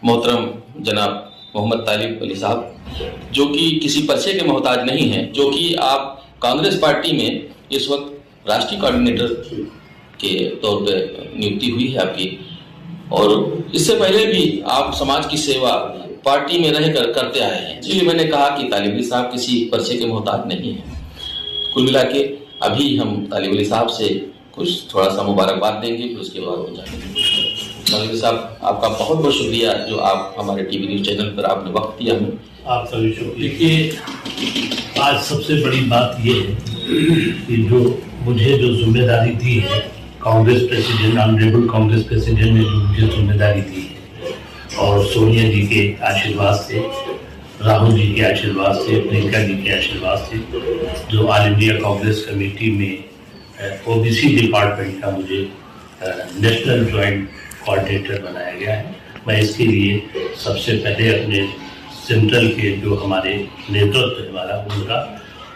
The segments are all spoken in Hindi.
मोहतरम जनाब मोहम्मद तालिब अली साहब, जो कि किसी पर्चे के मोहताज नहीं हैं, जो कि आप कांग्रेस पार्टी में इस वक्त राष्ट्रीय कोऑर्डिनेटर के तौर पर नियुक्ति हुई है आपकी, और इससे पहले भी आप समाज की सेवा पार्टी में रहकर करते आए हैं। इसलिए मैंने कहा कि तालिब अली साहब किसी पर्चे के मोहताज नहीं हैं। कुल मिला के अभी हम तालिब अली साहब से कुछ थोड़ा सा मुबारकबाद देंगे, फिर उसके बाद हो जाएंगे। तालिब अली साहब, आपका बहुत बहुत शुक्रिया जो आप हमारे टीवी न्यूज़ चैनल पर आपने वक्त दिया हमें। आपका भी शुक्रिया। देखिए, आज सबसे बड़ी बात ये है कि जो मुझे जो जिम्मेदारी दी है Congress president, honourable Congress president ने जो मुझे जिम्मेदारी दी है, और सोनिया जी के आशीर्वाद से, राहुल जी के आशीर्वाद से, प्रियंका जी के आशीर्वाद से, जो ऑल इंडिया कांग्रेस कमेटी में ओबीसी डिपार्टमेंट का मुझे नेशनल जॉइंट कोऑर्डिनेटर बनाया गया है। मैं इसके लिए सबसे पहले अपने सेंट्रल के जो हमारे नेतृत्व है हमारा, उनका,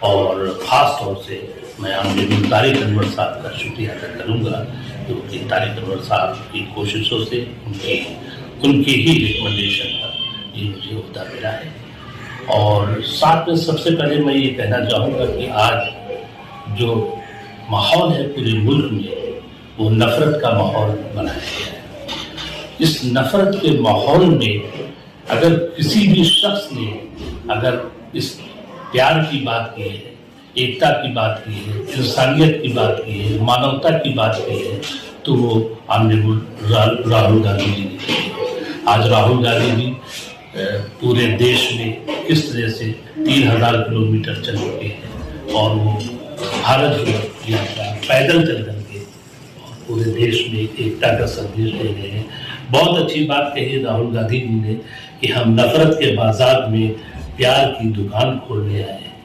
और ख़ास तौर से मैं ऑनरेबल तारिक अनवर साहब का शुक्रिया अदा करूँगा, क्योंकि तारिक अनवर साहब की कोशिशों से, उनकी ही रिकमेंडेशन पर ये मुझे होता मिला है। और साथ में सबसे पहले मैं ये कहना चाहूँगा कि आज जो माहौल है पूरे मुल्क में, वो नफ़रत का माहौल बनाया गया है। इस नफ़रत के माहौल में अगर किसी भी शख्स ने अगर इस प्यार की बात की है, एकता की बात की है, इंसानियत की बात की है, मानवता की बात की है, तो वो ऑनरेबल राहुल गांधी जी ने की है। आज राहुल गांधी जी पूरे देश में किस तरह से 3000 किलोमीटर चल चुके हैं, और वो भारत की यात्रा पैदल चल करके और पूरे देश में एकता का संदेश दे रहे हैं। बहुत अच्छी बात कही राहुल गांधी जी ने कि हम नफरत के बाजार में प्यार की दुकान खोलने आए हैं।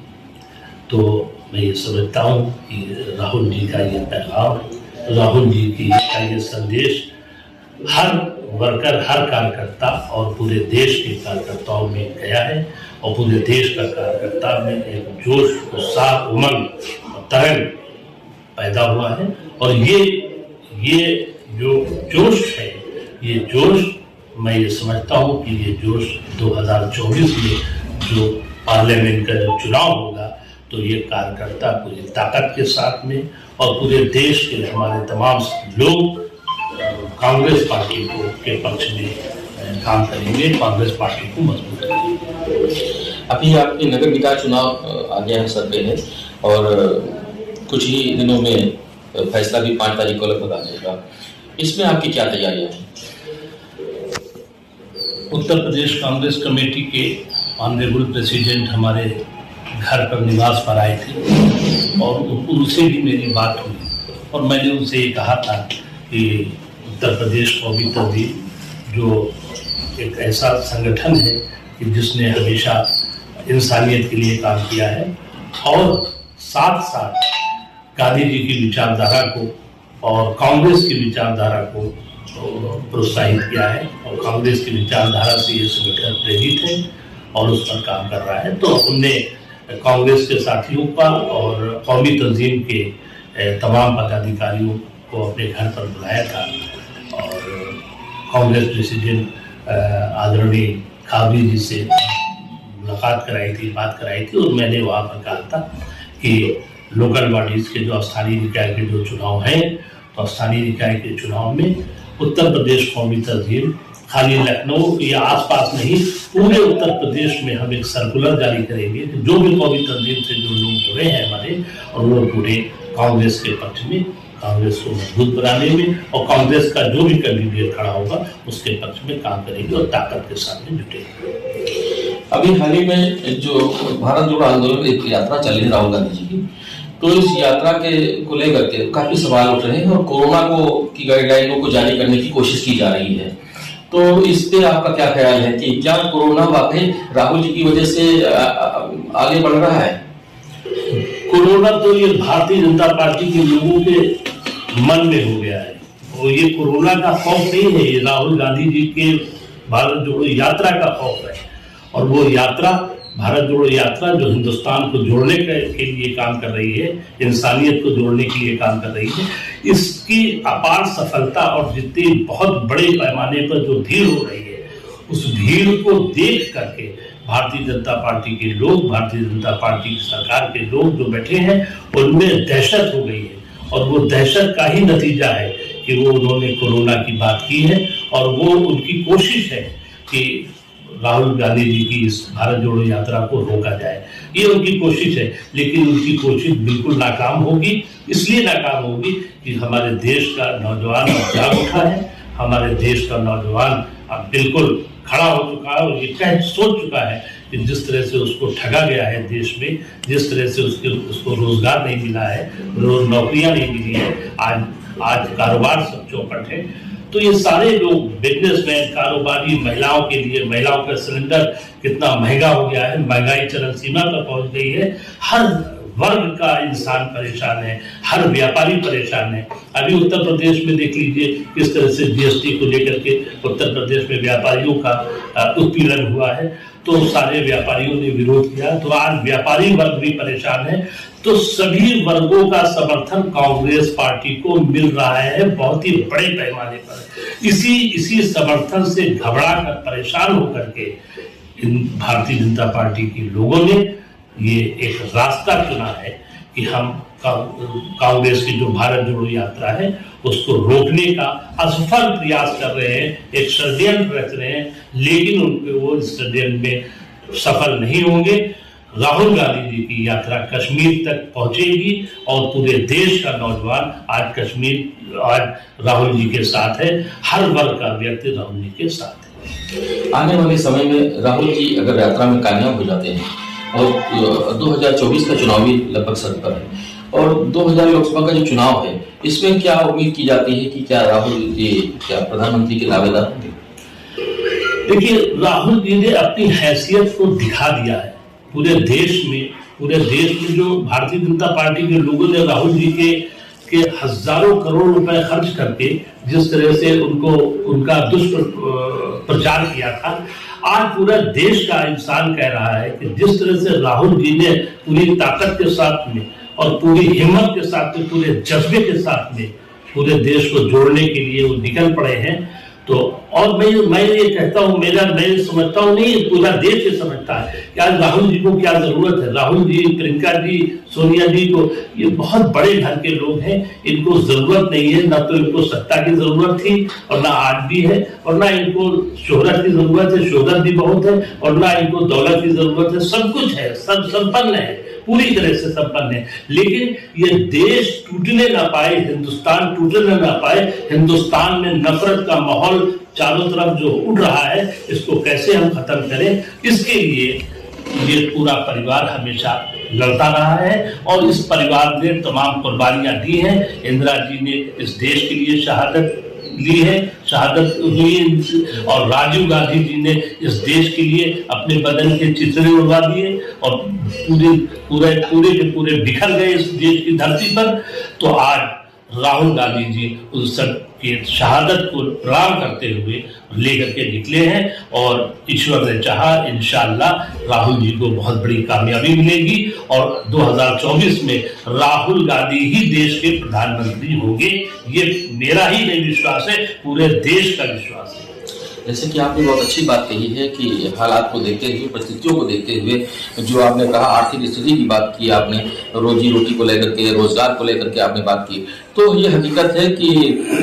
तो मैं ये समझता हूँ कि राहुल जी का ये पैगाम, राहुल जी की का ये संदेश हर वर्कर, हर कार्यकर्ता और पूरे देश के कार्यकर्ताओं में गया है, और पूरे देश का कार्यकर्ता में एक जोश, उत्साह, उमंग और तरंग पैदा हुआ है। और ये जो जोश है, ये जोश मैं ये समझता हूँ कि ये जोश 2024 में जो पार्लियामेंट का जो चुनाव होगा, तो ये कार्यकर्ता पूरी ताकत के साथ में और पूरे देश के हमारे तमाम लोग कांग्रेस पार्टी को के पक्ष में काम करेंगे, कांग्रेस पार्टी को मजबूत करेंगे। अभी आपके नगर निकाय चुनाव आ गया है, सर पे है, और कुछ ही दिनों में फैसला भी 5 तारीख को लगभग आ जाएगा। इसमें आपकी क्या तैयारियां हैं? उत्तर प्रदेश कांग्रेस कमेटी के ऑनरेबल प्रेसिडेंट हमारे घर पर निवास पर आए थे, और उनसे भी मेरी बात हुई, और मैंने उनसे ये कहा था कि उत्तर प्रदेश पब्लिक तंजीम जो एक ऐसा संगठन है कि जिसने हमेशा इंसानियत के लिए काम किया है, और साथ साथ गांधी जी की विचारधारा को और कांग्रेस की विचारधारा को प्रोत्साहित किया है, और कांग्रेस की विचारधारा से ये संगठन प्रेरित है और उस पर काम कर रहा है। तो हमने कांग्रेस के साथियों का और कौमी तंजीम के तमाम पदाधिकारियों को अपने घर पर बुलाया था, और कांग्रेस प्रेसिडेंट आदरणीय खाबरी जी से मुलाकात कराई थी, बात कराई थी, और मैंने वहाँ पर कहा था कि लोकल बॉडीज के जो स्थानीय निकाय के जो चुनाव हैं, तो स्थानीय निकाय के चुनाव में उत्तर प्रदेश कौमी तंजीम खाली लखनऊ या आसपास नहीं, पूरे उत्तर प्रदेश में हम एक सर्कुलर जारी करेंगे कि जो भी कौमी तंजीम से जो लोग जुड़े हैं हमारे, और वो पूरे कांग्रेस के पक्ष में, कांग्रेस को मजबूत बनाने में, और कांग्रेस का जो भी कैंडिडेट खड़ा होगा उसके पक्ष में काम करेंगे और ताकत के साथ में जुटेंगे। अभी हाल ही में जो भारत जोड़ो आंदोलन एक यात्रा चल रही है राहुल गांधी जी की, तो इस यात्रा को लेकर के काफी सवाल उठ रहे हैं, और कोरोना की गाइडलाइनों को जारी करने की कोशिश की जा रही है। तो इस पे आपका क्या ख्याल है कि क्या कोरोना वाकई राहुल जी की वजह से आगे बढ़ रहा है? कोरोना तो ये भारतीय जनता पार्टी के लोगों के मन में हो गया है, और ये कोरोना का खौफ नहीं है, ये राहुल गांधी जी के भारत जोड़ो यात्रा का खौफ है। और वो यात्रा, भारत जोड़ो यात्रा, जो हिंदुस्तान को जोड़ने के लिए काम कर रही है, इंसानियत को जोड़ने के लिए काम कर रही है, इसकी अपार सफलता और जितनी बहुत बड़े पैमाने पर जो भीड़ हो रही है, उस भीड़ को देख करके भारतीय जनता पार्टी के लोग, भारतीय जनता पार्टी की सरकार के लोग जो बैठे हैं उनमें दहशत हो गई है। और वो दहशत का ही नतीजा है कि वो उन्होंने कोरोना की बात की है और वो उनकी कोशिश है कि राहुल गांधी जी की इस भारत जोड़ो यात्रा को रोका जाए। ये उनकी कोशिश है, लेकिन उनकी कोशिश बिल्कुल नाकाम होगी। इसलिए नाकाम होगी कि हमारे देश का नौजवान अब जाग उठा है, हमारे देश का नौजवान अब बिल्कुल खड़ा हो चुका है और ये सोच चुका है कि जिस तरह से उसको ठगा गया है देश में, जिस तरह से उसको रोजगार नहीं मिला है, नौकरियां नहीं मिली है, आज कारोबार सब चौपट है। तो ये सारे लोग बिजनेसमैन, कारोबारी, महिलाओं के लिए, महिलाओं का सिलेंडर कितना महंगा हो गया है, महंगाई चरम सीमा पर पहुंच गई है। हर वर्ग का इंसान परेशान है, हर व्यापारी परेशान है। अभी उत्तर प्रदेश में देख लीजिए किस तरह से जीएसटी को लेकर के उत्तर प्रदेश में व्यापारियों का उत्पीड़न हुआ है, तो सारे व्यापारियों ने विरोध किया। तो आज व्यापारी वर्ग भी परेशान है। तो सभी वर्गों का समर्थन कांग्रेस पार्टी को मिल रहा है बहुत ही बड़े पैमाने पर। इसी समर्थन से घबरा कर, परेशान होकर के इन भारतीय जनता पार्टी के लोगों ने ये एक रास्ता चुना है कि हम कांग्रेस की जो भारत जोड़ो यात्रा है उसको रोकने का असफल प्रयास कर रहे हैं, एक षड्यंत्र रच रहे हैं, लेकिन उनके वो इस षड्यंत्र में सफल नहीं होंगे। राहुल गांधी जी की यात्रा कश्मीर तक पहुंचेगी और पूरे देश का नौजवान आज राहुल जी के साथ है, हर वर्ग का व्यक्ति राहुल जी के साथ है। आने वाले समय में राहुल जी अगर यात्रा में कामयाब हो जाते हैं और 2024 का चुनावी लगभग सर पर है और 2000 लोकसभा का जो चुनाव है, इसमें क्या उम्मीद की जाती है कि क्या राहुल जी क्या प्रधानमंत्री के दावेदार होंगे? देखिए, राहुल जी ने अपनी हैसियत को दिखा दिया है पूरे देश में जो भारतीय जनता पार्टी के लोगों ने राहुल जी के हजारों करोड़ रुपए खर्च करके जिस तरह से उनका दुष्प्रचार किया था, आज पूरा देश का इंसान कह रहा है कि जिस तरह से राहुल जी ने पूरी ताकत के साथ में और पूरी हिम्मत के साथ में, पूरे जज्बे के साथ में पूरे देश को जोड़ने के लिए वो निकल पड़े हैं। तो और मैं ये कहता हूँ, मैं समझता हूँ, नहीं पूरा देश ये समझता है कि आज राहुल जी को क्या जरूरत है। राहुल जी, प्रियंका जी, सोनिया जी को, ये बहुत बड़े घर के लोग हैं, इनको जरूरत नहीं है, ना तो इनको सत्ता की जरूरत थी और ना आज भी है, और ना इनको शोहरत की जरूरत है, शोहरत भी बहुत है, और ना इनको दौलत की जरूरत है। सब कुछ है, सब संपन्न है, पूरी तरह से संपन्न है, लेकिन ये देश टूटने ना पाए, हिंदुस्तान टूटने ना पाए। हिंदुस्तान में नफरत का माहौल चारों तरफ जो उड़ रहा है, इसको कैसे हम खत्म करें, इसके लिए ये पूरा परिवार हमेशा लड़ता रहा है और इस परिवार ने तमाम कुर्बानियां दी हैं। इंदिरा जी ने इस देश के लिए शहादत हुई और राजीव गांधी जी ने इस देश के लिए अपने बदन के चितरे उड़वा दिए और पूरे बिखर गए इस देश की धरती पर। तो आज राहुल गांधी जी उस सब की शहादत को प्रणाम करते हुए लेकर के निकले हैं और ईश्वर ने चाहा इंशाअल्लाह राहुल जी को बहुत बड़ी कामयाबी मिलेगी और 2024 में राहुल गांधी ही देश के प्रधानमंत्री होंगे। ये मेरा ही नहीं विश्वास है, पूरे देश का विश्वास है। जैसे कि आपने बहुत अच्छी बात कही है कि हालात को देखते हुए, परिस्थितियों को देखते हुए, जो आपने कहा आर्थिक स्थिति की बात की, आपने रोजी रोटी को लेकर के, रोजगार को लेकर के आपने बात की, तो ये हकीकत है कि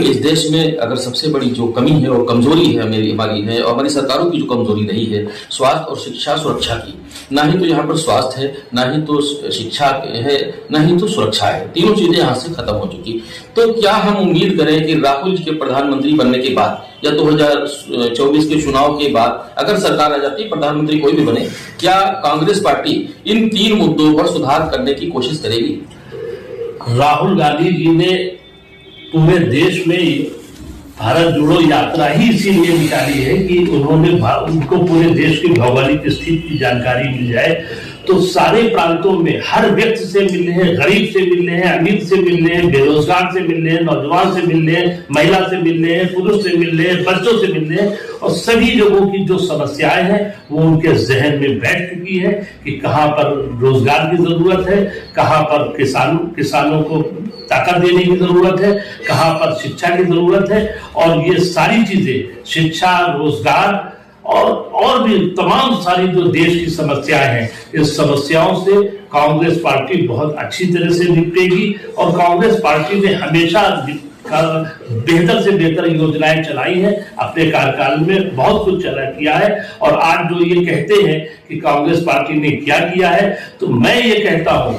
इस देश में अगर सबसे बड़ी जो कमी है और कमजोरी है हमारी है और हमारी सरकारों की जो कमजोरी रही है स्वास्थ्य और शिक्षा सुरक्षा की, ना ही तो यहाँ पर स्वास्थ्य है, ना ही तो शिक्षा है, ना ही तो सुरक्षा है, तीनों चीजें यहाँ से खत्म हो चुकी। तो क्या हम उम्मीद करें कि राहुल जी के प्रधानमंत्री बनने के बाद या 2024 के चुनाव के बाद अगर सरकार आ जाती है, प्रधानमंत्री कोई भी बने, क्या कांग्रेस पार्टी इन 3 मुद्दों पर सुधार करने की कोशिश करेगी? राहुल गांधी जी ने पूरे देश में भारत जोड़ो यात्रा ही इसीलिए निकाली है कि उनको पूरे देश की भौगोलिक स्थिति की जानकारी मिल जाए। तो सारे प्रांतों में हर व्यक्ति से मिल रहे हैं, गरीब से मिल रहे हैं, अमीर से मिल रहे हैं, बेरोजगार से मिल रहे हैं, नौजवान से मिल रहे हैं, महिला से मिल रहे हैं, पुरुष से मिल रहे हैं, बच्चों से मिल रहे हैं और सभी लोगों की जो समस्याएं हैं वो उनके जहन में बैठ चुकी है कि कहाँ पर रोजगार की जरूरत है, कहाँ पर किसानों को ताकत देने की जरूरत है, कहाँ पर शिक्षा की जरूरत है। और ये सारी चीजें, शिक्षा, रोजगार और भी तमाम सारी जो देश की समस्याएं हैं, इस समस्याओं से कांग्रेस पार्टी बहुत अच्छी तरह से निपटेगी। और कांग्रेस पार्टी ने हमेशा बेहतर से बेहतर योजनाएं चलाई है, अपने कार्यकाल में बहुत कुछ किया है। और आज जो ये कहते हैं कि कांग्रेस पार्टी ने क्या किया है, तो मैं ये कहता हूं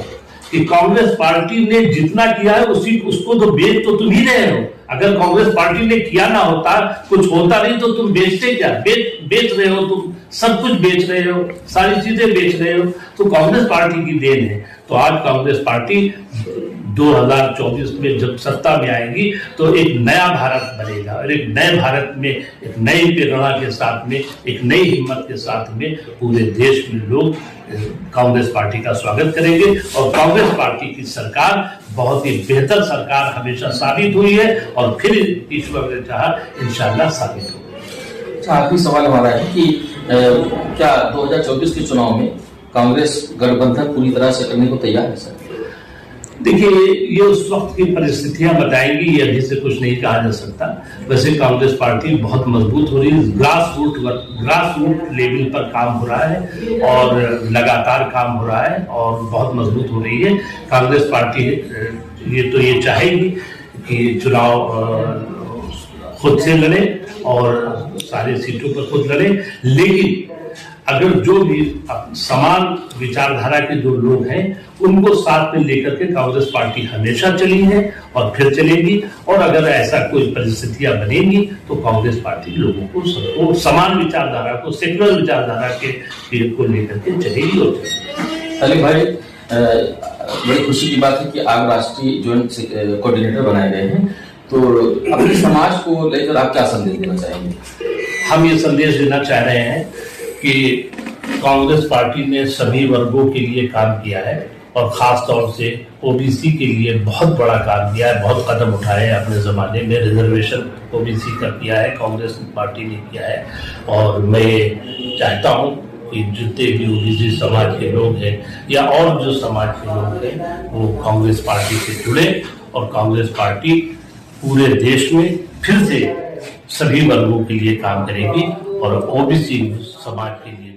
कि कांग्रेस पार्टी ने जितना किया है उसको तो बेच तो तुम ही रहे हो। अगर कांग्रेस पार्टी ने किया ना होता, कुछ होता नहीं, तो तुम बेचते क्या? बेच रहे हो, तुम सब कुछ बेच रहे हो, सारी चीजें बेच रहे हो, तो कांग्रेस पार्टी की देन है। तो आज कांग्रेस पार्टी 2024 में जब सत्ता में आएगी तो एक नया भारत बनेगा, और एक नए भारत में एक नई प्रेरणा के साथ में, एक नई हिम्मत के साथ में पूरे देश में लोग कांग्रेस पार्टी का स्वागत करेंगे। और कांग्रेस पार्टी की सरकार बहुत ही बेहतर सरकार हमेशा साबित हुई है, और फिर ईश्वर ने चाहा इंशाल्लाह साबित होगी। अच्छा, आखिरी सवाल हमारा है कि क्या 2024 के चुनाव में कांग्रेस गठबंधन पूरी तरह से करने को तैयार है सर? देखिए, ये उस वक्त की परिस्थितियां बताएंगी, ये अभी से कुछ नहीं कहा जा सकता। वैसे कांग्रेस पार्टी बहुत मजबूत हो रही है, ग्रास रूट लेवल पर काम हो रहा है और लगातार काम हो रहा है और बहुत मजबूत हो रही है कांग्रेस पार्टी। ये चाहेगी कि चुनाव खुद से लड़े और सारे सीटों पर खुद लड़े, लेकिन अगर जो भी समान विचारधारा के जो लोग हैं उनको साथ में लेकर के कांग्रेस पार्टी हमेशा चली है और फिर चलेगी। और अगर ऐसा कोई परिस्थितियां बनेंगी तो कांग्रेस पार्टी लोगों को सबको समान विचारधारा को, सेकुलर विचारधारा के को लेकर के चलेगी। और तालिब भाई, बड़ी खुशी की बात है कि आप राष्ट्रीय ज्वाइंट कोऑर्डिनेटर बनाए गए हैं, तो अपने समाज को लेकर आप क्या संदेश देना चाहेंगे? हम ये संदेश देना चाह रहे हैं कि कांग्रेस पार्टी ने सभी वर्गों के लिए काम किया है और खास तौर से ओबीसी के लिए बहुत बड़ा काम किया है, बहुत कदम उठाए हैं अपने जमाने में। रिजर्वेशन ओबीसी का किया है, कांग्रेस पार्टी ने किया है। और मैं चाहता हूँ कि जितने भी ओबीसी समाज के लोग हैं या और जो समाज के लोग हैं वो कांग्रेस पार्टी से जुड़े, और कांग्रेस पार्टी पूरे देश में फिर से सभी वर्गों के लिए काम करेगी और ओबीसी समाज के लिए